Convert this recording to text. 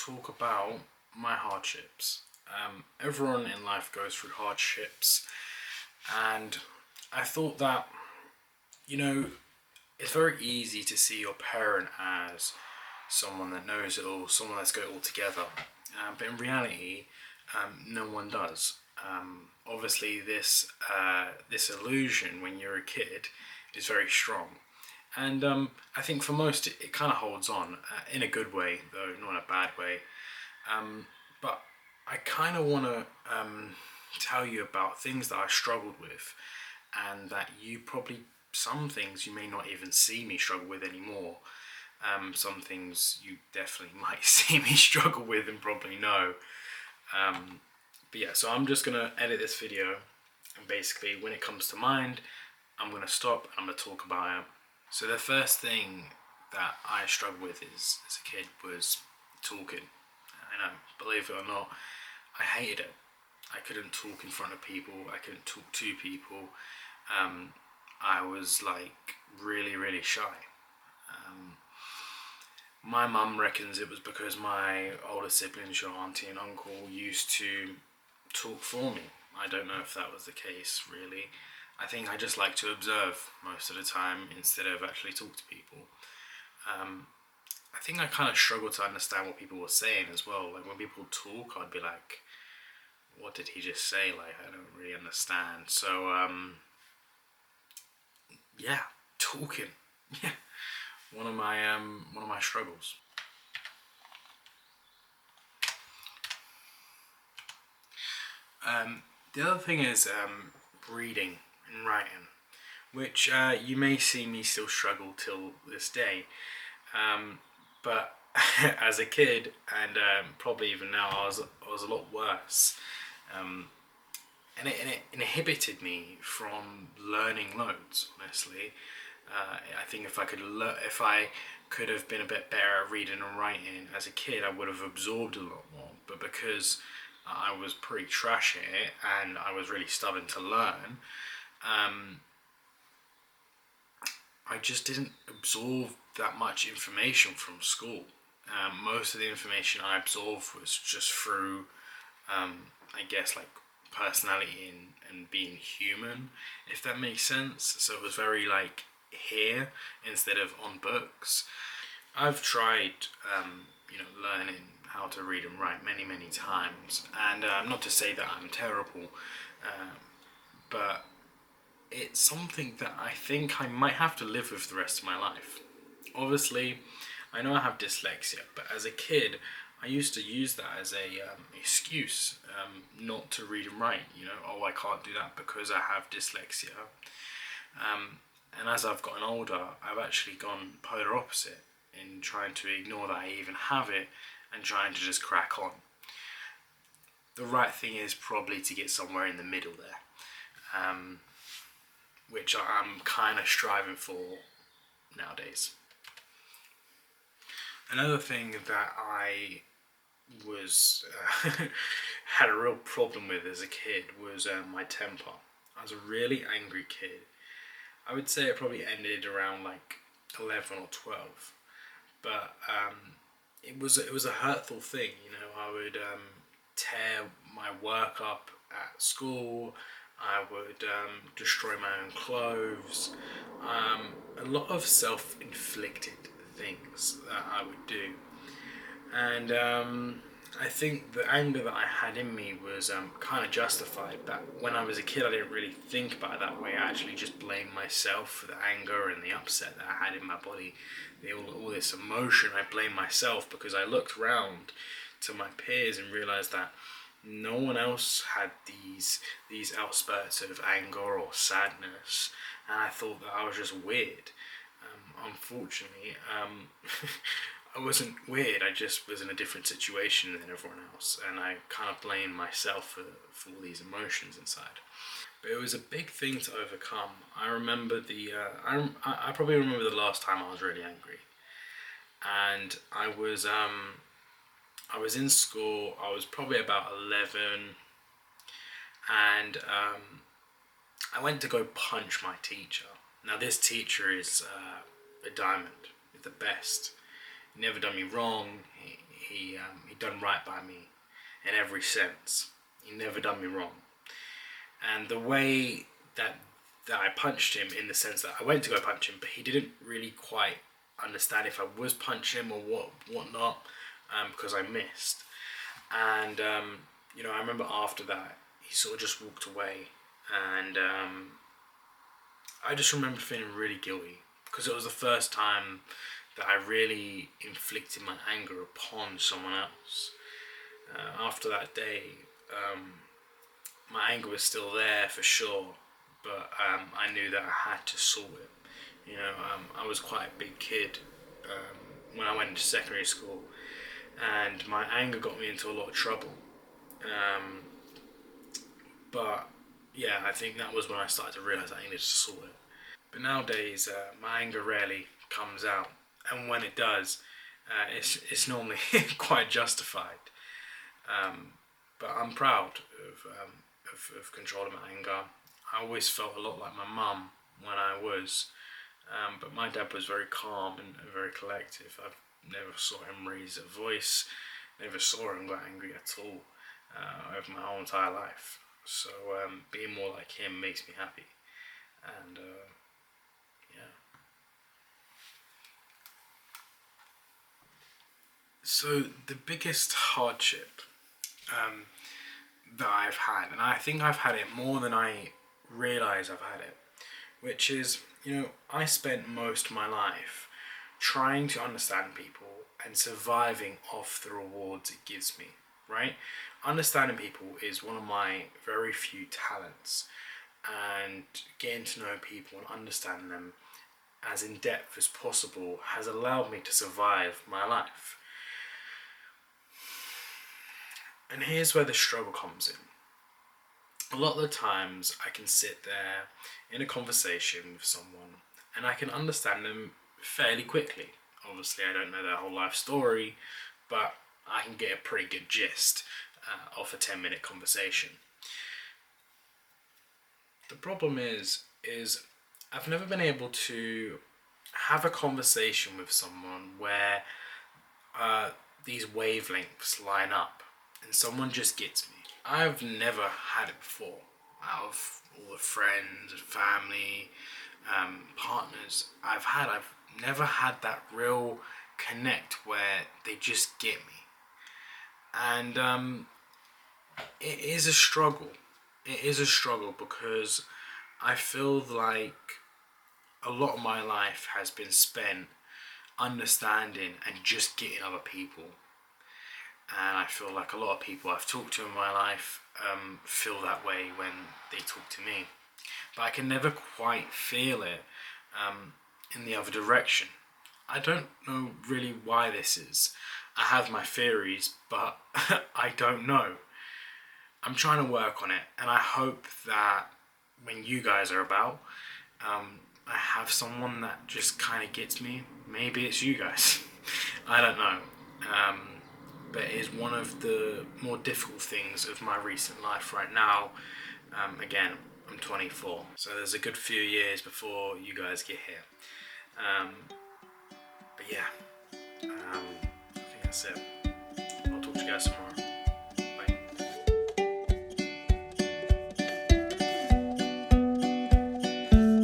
talk about my hardships. Everyone in life goes through hardships, and I thought that, you know, it's very easy to see your parent as someone that knows it all, someone that's got it all together. But in reality, no one does. Obviously, this illusion when you're a kid is very strong, and I think for most it kind of holds on in a good way, though not in a bad way. But I kind of want to tell you about things that I struggled with, and that you probably, some things you may not even see me struggle with anymore. Some things you definitely might see me struggle with and probably know. But yeah, so I'm just gonna edit this video, and basically when it comes to mind, I'm gonna stop and I'm gonna talk about it. So the first thing that I struggled with is, as a kid, was talking. I know, believe it or not, I hated it. I couldn't talk in front of people. I couldn't talk to people. I was like really shy. My mum reckons it was because my older siblings, your auntie and uncle, used to talk for me. I don't know if that was the case, really. I think I just like to observe most of the time instead of actually talk to people. I think I kind of struggled to understand what people were saying as well. Like when people talk, I'd be like, what did he just say? Like, I don't really understand. So, yeah, talking. Yeah, one of my struggles. The other thing is reading and writing, which you may see me still struggle till this day. But as a kid, and probably even now, I was a lot worse. And it inhibited me from learning loads. Honestly, I think if I could have been a bit better at reading and writing as a kid, I would have absorbed a lot more. But because I was pretty trash at it and I was really stubborn to learn, I just didn't absorb that much information from school. Most of the information I absorbed was just through, I guess, like personality and being human, if that makes sense. So it was very like here instead of on books. I've tried, learning how to read and write many times, and not to say that I'm terrible, but it's something that I think I might have to live with the rest of my life. Obviously, I know I have dyslexia, but as a kid, I used to use that as a excuse not to read and write. Oh, I can't do that because I have dyslexia. And as I've gotten older, I've actually gone polar opposite in trying to ignore that I even have it and trying to just crack on. The right thing is probably to get somewhere in the middle there, which I'm kind of striving for nowadays. Another thing that I was had a real problem with as a kid was my temper. I was a really angry kid. I would say it probably ended around like 11 or 12, but it was a hurtful thing. I would tear my work up at school. I would destroy my own clothes. A lot of self-inflicted things that I would do. And I think the anger that I had in me was kind of justified. But when I was a kid, I didn't really think about it that way. I actually just blamed myself for the anger and the upset that I had in my body. All this emotion, I blamed myself because I looked around to my peers and realised that no one else had these outspurts of anger or sadness, and I thought that I was just weird. Unfortunately, I wasn't weird. I just was in a different situation than everyone else, and I kind of blamed myself for all these emotions inside. But it was a big thing to overcome. I remember I probably remember the last time I was really angry, and I was in school. I was probably about 11, and I went to go punch my teacher. Now this teacher is a diamond. He's the best. He never done me wrong. he done right by me in every sense. He never done me wrong. And the way that I punched him, in the sense that I went to go punch him, but he didn't really quite understand if I was punching him or whatnot, because I missed. And I remember after that he sort of just walked away, and I just remember feeling really guilty because it was the first time that I really inflicted my anger upon someone else. After that day, my anger was still there for sure, but I knew that I had to sort it. I was quite a big kid when I went into secondary school, and my anger got me into a lot of trouble. But yeah, I think that was when I started to realise that I needed to sort it. But nowadays, my anger rarely comes out, and when it does, it's normally quite justified. But I'm proud of controlling my anger. I always felt a lot like my mum when I was, but my dad was very calm and very collective. I've never saw him raise a voice, never saw him get angry at all over my whole entire life. So being more like him makes me happy, and yeah. So the biggest hardship that I've had, and I think I've had it more than I realise I've had it, which is, I spent most of my life trying to understand people and surviving off the rewards it gives me, right? Understanding people is one of my very few talents, and getting to know people and understanding them as in depth as possible has allowed me to survive my life. And here's where the struggle comes in. A lot of the times I can sit there in a conversation with someone and I can understand them fairly quickly. Obviously, I don't know their whole life story, but I can get a pretty good gist off a 10-minute conversation. The problem is I've never been able to have a conversation with someone where these wavelengths line up and someone just gets me. I've never had it before. Out of all the friends and family, partners I've never had that real connect where they just get me. And it is a struggle. It is a struggle because I feel like a lot of my life has been spent understanding and just getting other people. And I feel like a lot of people I've talked to in my life feel that way when they talk to me. But I can never quite feel it in the other direction. I don't know really why this is. I have my theories, but I don't know. I'm trying to work on it, and I hope that when you guys are about, I have someone that just kind of gets me. Maybe it's you guys. I don't know. But it is one of the more difficult things of my recent life right now. Again, I'm 24, so there's a good few years before you guys get here. But yeah, I think that's it. I'll talk to you guys tomorrow.